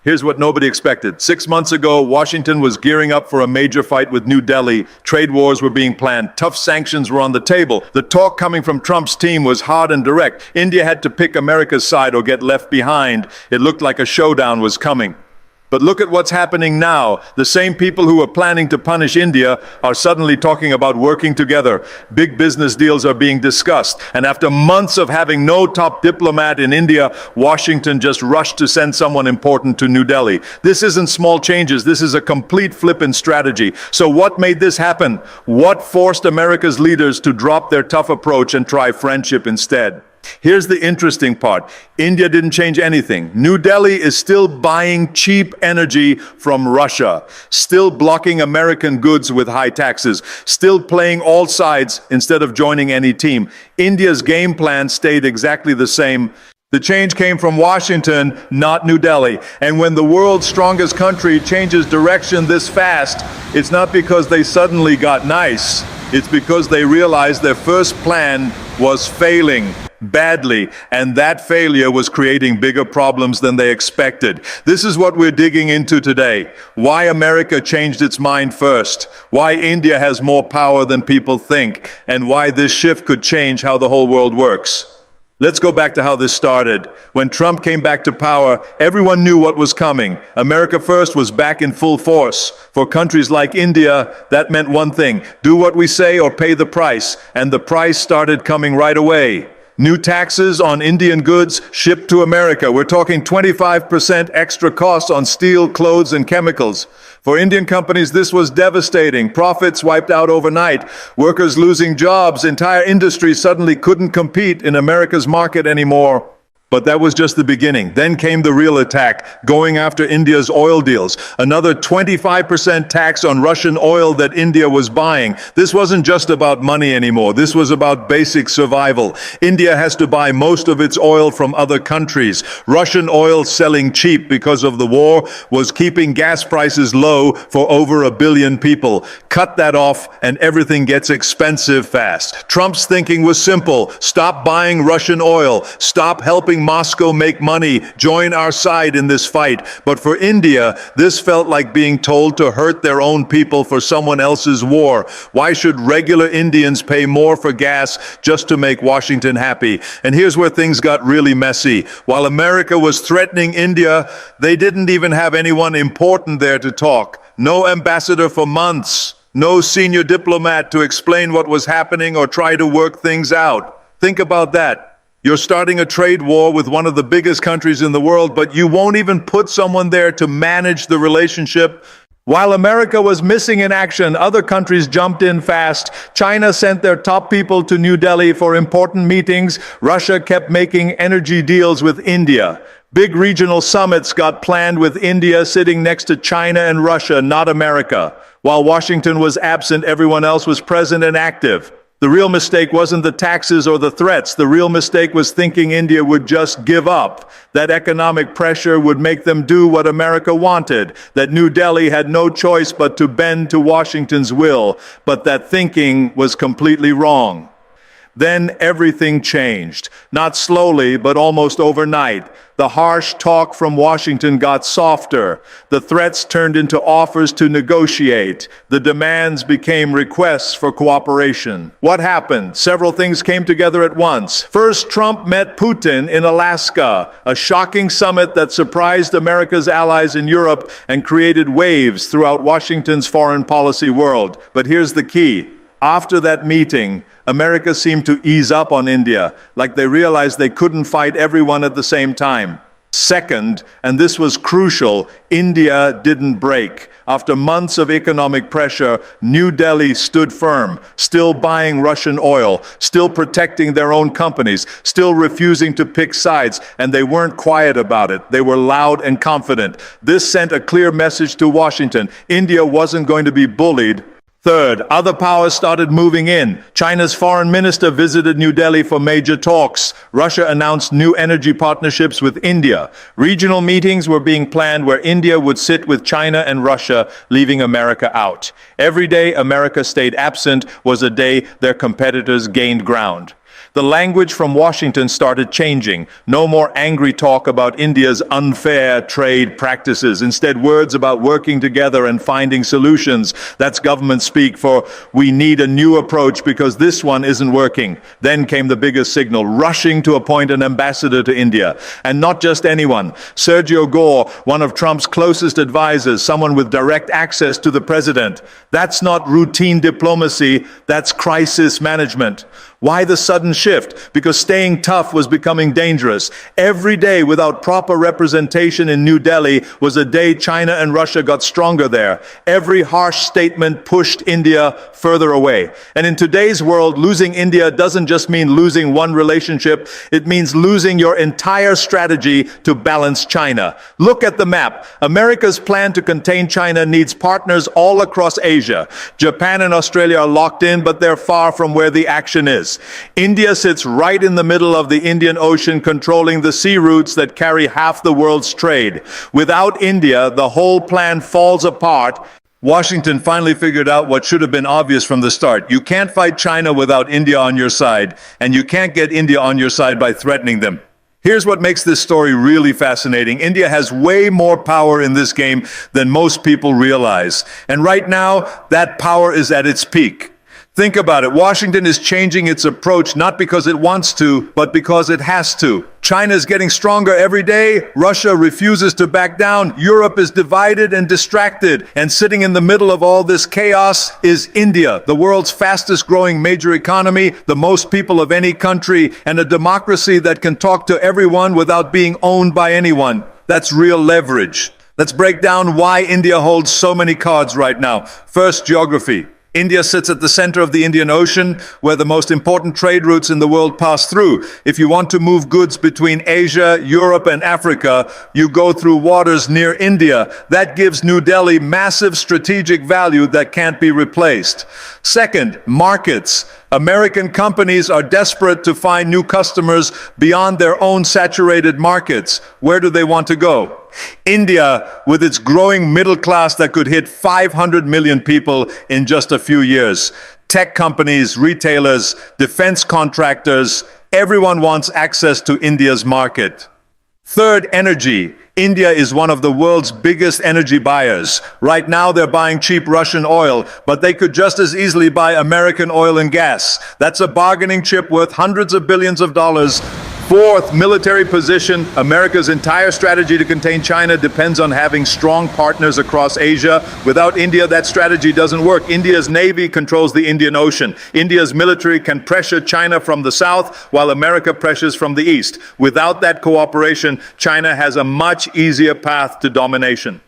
Here's what nobody expected. 6 months ago, Washington was gearing up for a major fight with New Delhi. Trade wars were being planned. Tough sanctions were on the table. The talk coming from Trump's team was hard and direct. India had to pick America's side or get left behind. It looked like a showdown was coming. But look at what's happening now. The same people who were planning to punish India are suddenly talking about working together. Big business deals are being discussed. And after months of having no top diplomat in India, Washington just rushed to send someone important to New Delhi. This isn't small changes. This is a complete flip in strategy. So what made this happen? What forced America's leaders to drop their tough approach and try friendship instead? Here's the interesting part. India didn't change anything. New Delhi is still buying cheap energy from Russia, still blocking American goods with high taxes, still playing all sides instead of joining any team. India's game plan stayed exactly the same. The change came from Washington, not New Delhi. And when the world's strongest country changes direction this fast, it's not because they suddenly got nice. It's because they realized their first plan was failing badly, and that failure was creating bigger problems than they expected. This is what we're digging into today. Why America changed its mind first, why India has more power than people think, and why this shift could change how the whole world works. Let's go back to how this started. When Trump came back to power, everyone knew what was coming. America First was back in full force. For countries like India, that meant one thing: do what we say or pay the price. And the price started coming right away. New taxes on Indian goods shipped to America. We're talking 25% extra costs on steel, clothes, and chemicals. For Indian companies, this was devastating. Profits wiped out overnight. Workers losing jobs. Entire industries suddenly couldn't compete in America's market anymore. But that was just the beginning. Then came the real attack, going after India's oil deals. Another 25% tax on Russian oil that India was buying. This wasn't just about money anymore. This was about basic survival. India has to buy most of its oil from other countries. Russian oil selling cheap because of the war was keeping gas prices low for over 1 billion people. Cut that off and everything gets expensive fast. Trump's thinking was simple. Stop buying Russian oil. Stop helping Moscow make money. Join our side in this fight. But for India, this felt like being told to hurt their own people for someone else's war. Why should regular Indians pay more for gas just to make Washington happy? And here's where things got really messy. While America was threatening India, they didn't even have anyone important there to talk. No ambassador for months. No senior diplomat to explain what was happening or try to work things out. Think about that. You're starting a trade war with one of the biggest countries in the world, but you won't even put someone there to manage the relationship. While America was missing in action, other countries jumped in fast. China sent their top people to New Delhi for important meetings. Russia kept making energy deals with India. Big regional summits got planned with India sitting next to China and Russia, not America. While Washington was absent, everyone else was present and active. The real mistake wasn't the taxes or the threats. The real mistake was thinking India would just give up, that economic pressure would make them do what America wanted, that New Delhi had no choice but to bend to Washington's will. But that thinking was completely wrong. Then everything changed, not slowly, but almost overnight. The harsh talk from Washington got softer. The threats turned into offers to negotiate. The demands became requests for cooperation. What happened? Several things came together at once. First, Trump met Putin in Alaska, a shocking summit that surprised America's allies in Europe and created waves throughout Washington's foreign policy world. But here's the key. After that meeting, America seemed to ease up on India, like they realized they couldn't fight everyone at the same time. Second, and this was crucial, India didn't break. After months of economic pressure, New Delhi stood firm, still buying Russian oil, still protecting their own companies, still refusing to pick sides, and they weren't quiet about it. They were loud and confident. This sent a clear message to Washington. India wasn't going to be bullied. Third, other powers started moving in. China's foreign minister visited New Delhi for major talks. Russia announced new energy partnerships with India. Regional meetings were being planned where India would sit with China and Russia, leaving America out. Every day America stayed absent was a day their competitors gained ground. The language from Washington started changing. No more angry talk about India's unfair trade practices. Instead, words about working together and finding solutions. That's government speak for we need a new approach because this one isn't working. Then came the biggest signal, rushing to appoint an ambassador to India. And not just anyone. Sergio Gore, one of Trump's closest advisors, someone with direct access to the president. That's not routine diplomacy, that's crisis management. Why the sudden shift? Because staying tough was becoming dangerous. Every day without proper representation in New Delhi was a day China and Russia got stronger there. Every harsh statement pushed India further away. And in today's world, losing India doesn't just mean losing one relationship, it means losing your entire strategy to balance China. Look at the map. America's plan to contain China needs partners all across Asia. Japan and Australia are locked in, but they're far from where the action is. India sits right in the middle of the Indian Ocean, controlling the sea routes that carry half the world's trade. Without India, the whole plan falls apart. Washington finally figured out what should have been obvious from the start. You can't fight China without India on your side, and you can't get India on your side by threatening them. Here's what makes this story really fascinating. India has way more power in this game than most people realize. And right now, that power is at its peak. Think about it. Washington is changing its approach not because it wants to, but because it has to. China is getting stronger every day. Russia refuses to back down. Europe is divided and distracted. And sitting in the middle of all this chaos is India, the world's fastest growing major economy, the most people of any country, and a democracy that can talk to everyone without being owned by anyone. That's real leverage. Let's break down why India holds so many cards right now. First, geography. India sits at the center of the Indian Ocean, where the most important trade routes in the world pass through. If you want to move goods between Asia, Europe, and Africa, you go through waters near India. That gives New Delhi massive strategic value that can't be replaced. Second, markets. American companies are desperate to find new customers beyond their own saturated markets. Where do they want to go? India, with its growing middle class that could hit 500 million people in just a few years. Tech companies, retailers, defense contractors, everyone wants access to India's market. Third, energy. India is one of the world's biggest energy buyers. Right now they're buying cheap Russian oil, but they could just as easily buy American oil and gas. That's a bargaining chip worth hundreds of billions of dollars. Fourth, military position. America's entire strategy to contain China depends on having strong partners across Asia. Without India, that strategy doesn't work. India's navy controls the Indian Ocean. India's military can pressure China from the south, while America pressures from the east. Without that cooperation, China has a much easier path to domination.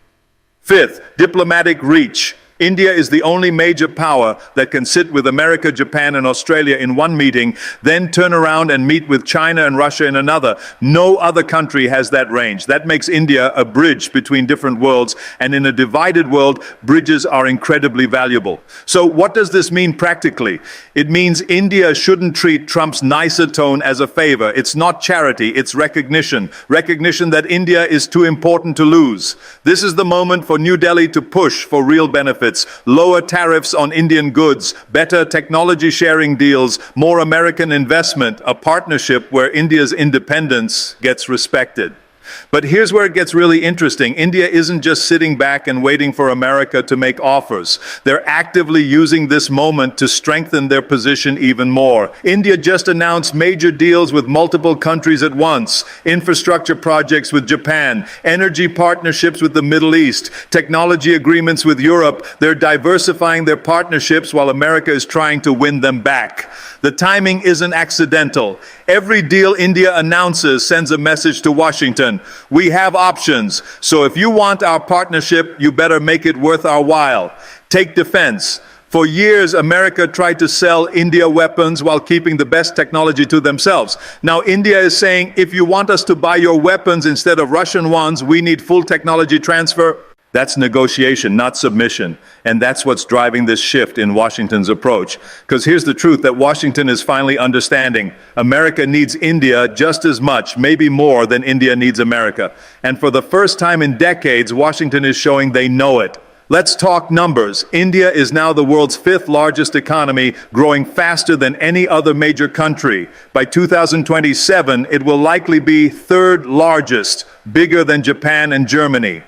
Fifth, diplomatic reach. India is the only major power that can sit with America, Japan, and Australia in one meeting, then turn around and meet with China and Russia in another. No other country has that range. That makes India a bridge between different worlds, and in a divided world, bridges are incredibly valuable. So what does this mean practically? It means India shouldn't treat Trump's nicer tone as a favor. It's not charity, it's recognition. Recognition that India is too important to lose. This is the moment for New Delhi to push for real benefits. Lower tariffs on Indian goods, better technology sharing deals, more American investment, a partnership where India's independence gets respected. But here's where it gets really interesting. India isn't just sitting back and waiting for America to make offers. They're actively using this moment to strengthen their position even more. India just announced major deals with multiple countries at once. Infrastructure projects with Japan, energy partnerships with the Middle East, technology agreements with Europe. They're diversifying their partnerships while America is trying to win them back. The timing isn't accidental. Every deal India announces sends a message to Washington. We have options, so if you want our partnership, you better make it worth our while. Take defense. For years, America tried to sell India weapons while keeping the best technology to themselves. Now India is saying, if you want us to buy your weapons instead of Russian ones, we need full technology transfer. That's negotiation, not submission. And that's what's driving this shift in Washington's approach. Because here's the truth that Washington is finally understanding. America needs India just as much, maybe more, than India needs America. And for the first time in decades, Washington is showing they know it. Let's talk numbers. India is now the world's fifth largest economy, growing faster than any other major country. By 2027, it will likely be third largest, bigger than Japan and Germany.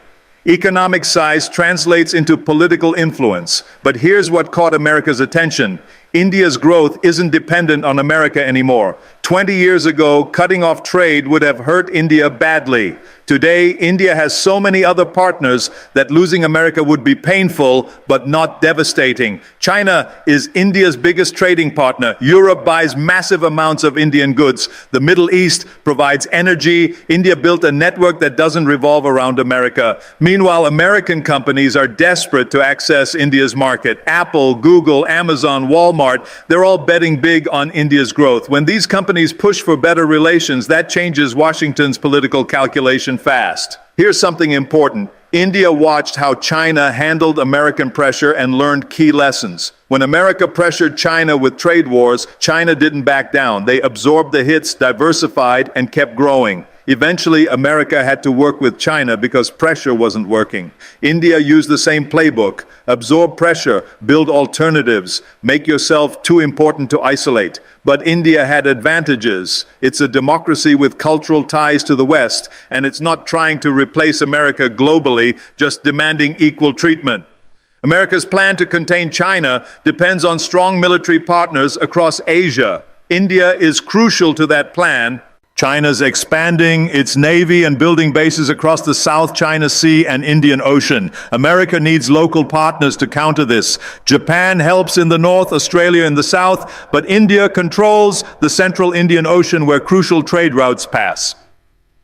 Economic size translates into political influence. But here's what caught America's attention. India's growth isn't dependent on America anymore. 20 years ago, cutting off trade would have hurt India badly. Today, India has so many other partners that losing America would be painful, but not devastating. China is India's biggest trading partner. Europe buys massive amounts of Indian goods. The Middle East provides energy. India built a network that doesn't revolve around America. Meanwhile, American companies are desperate to access India's market. Apple, Google, Amazon, Walmart, they're all betting big on India's growth. When these companies push for better relations, that changes Washington's political calculation fast. Here's something important. India watched how China handled American pressure and learned key lessons. When America pressured China with trade wars, China didn't back down. They absorbed the hits, diversified, and kept growing. Eventually, America had to work with China because pressure wasn't working. India used the same playbook. Absorb pressure, build alternatives, make yourself too important to isolate. But India had advantages. It's a democracy with cultural ties to the West, and it's not trying to replace America globally, just demanding equal treatment. America's plan to contain China depends on strong military partners across Asia. India is crucial to that plan. China's expanding its navy and building bases across the South China Sea and Indian Ocean. America needs local partners to counter this. Japan helps in the north, Australia in the south, but India controls the central Indian Ocean where crucial trade routes pass.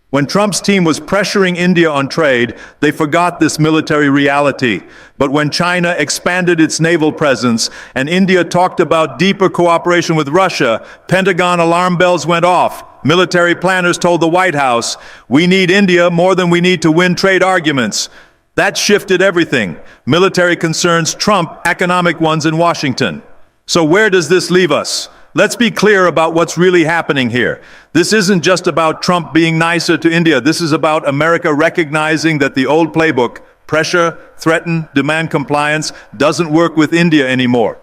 When Trump's team was pressuring India on trade, they forgot this military reality. But when China expanded its naval presence and India talked about deeper cooperation with Russia, Pentagon alarm bells went off. Military planners told the White House, "We need India more than we need to win trade arguments." That shifted everything. Military concerns trump economic ones in Washington. So where does this leave us? Let's be clear about what's really happening here. This isn't just about Trump being nicer to India. This is about America recognizing that the old playbook, pressure, threaten, demand compliance, doesn't work with India anymore.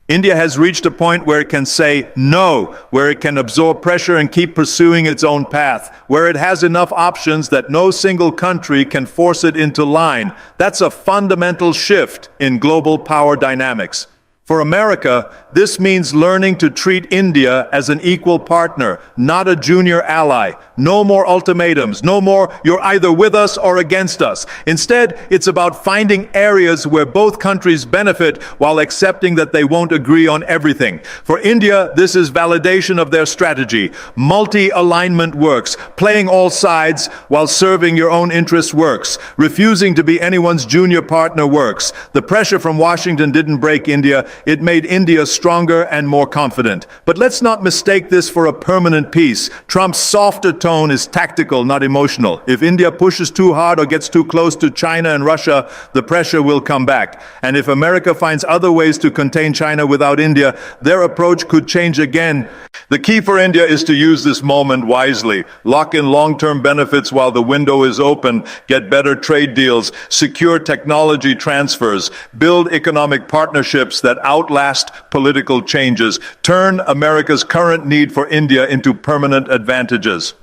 India has reached a point where it can say no, where it can absorb pressure and keep pursuing its own path, where it has enough options that no single country can force it into line. That's a fundamental shift in global power dynamics. For America, this means learning to treat India as an equal partner, not a junior ally. No more ultimatums, no more "you're either with us or against us." Instead, it's about finding areas where both countries benefit while accepting that they won't agree on everything. For India, this is validation of their strategy. Multi-alignment works. Playing all sides while serving your own interests works. Refusing to be anyone's junior partner works. The pressure from Washington didn't break India. It made India stronger and more confident. But let's not mistake this for a permanent peace. Trump's softer tone is tactical, not emotional. If India pushes too hard or gets too close to China and Russia, the pressure will come back. And if America finds other ways to contain China without India, their approach could change again. The key for India is to use this moment wisely. Lock in long-term benefits while the window is open, get better trade deals, secure technology transfers, build economic partnerships that outlast political changes, turn America's current need for India into permanent advantages.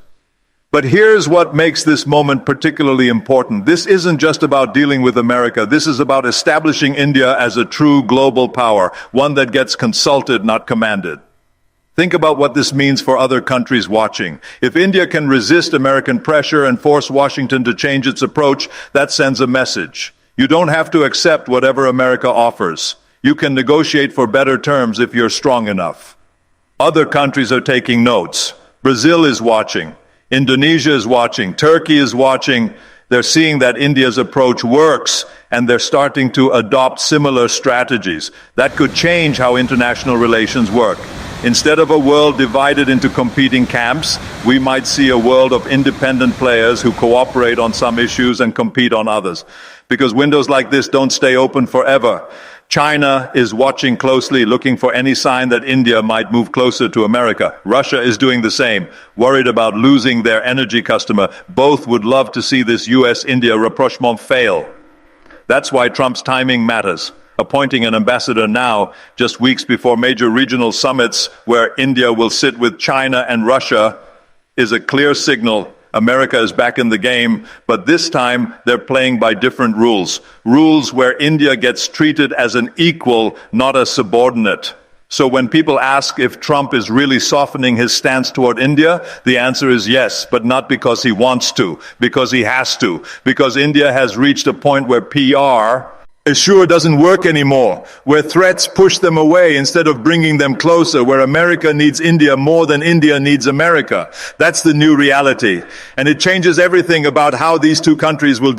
But here's what makes this moment particularly important. This isn't just about dealing with America. This is about establishing India as a true global power, one that gets consulted, not commanded. Think about what this means for other countries watching. If India can resist American pressure and force Washington to change its approach, that sends a message. You don't have to accept whatever America offers. You can negotiate for better terms if you're strong enough. Other countries are taking notes. Brazil is watching. Indonesia is watching. Turkey is watching. They're seeing that India's approach works, and they're starting to adopt similar strategies. That could change how international relations work. Instead of a world divided into competing camps, we might see a world of independent players who cooperate on some issues and compete on others. Because windows like this don't stay open forever. China is watching closely, looking for any sign that India might move closer to America. Russia is doing the same, worried about losing their energy customer. Both would love to see this US-India rapprochement fail. That's why Trump's timing matters. Appointing an ambassador now, just weeks before major regional summits where India will sit with China and Russia, is a clear signal America is back in the game, but this time they're playing by different rules. Rules where India gets treated as an equal, not a subordinate. So when people ask if Trump is really softening his stance toward India, the answer is yes, but not because he wants to, because he has to, because India has reached a point where PR sure doesn't work anymore, where threats push them away instead of bringing them closer, where America needs India more than India needs America. That's the new reality. And it changes everything about how these two countries will deal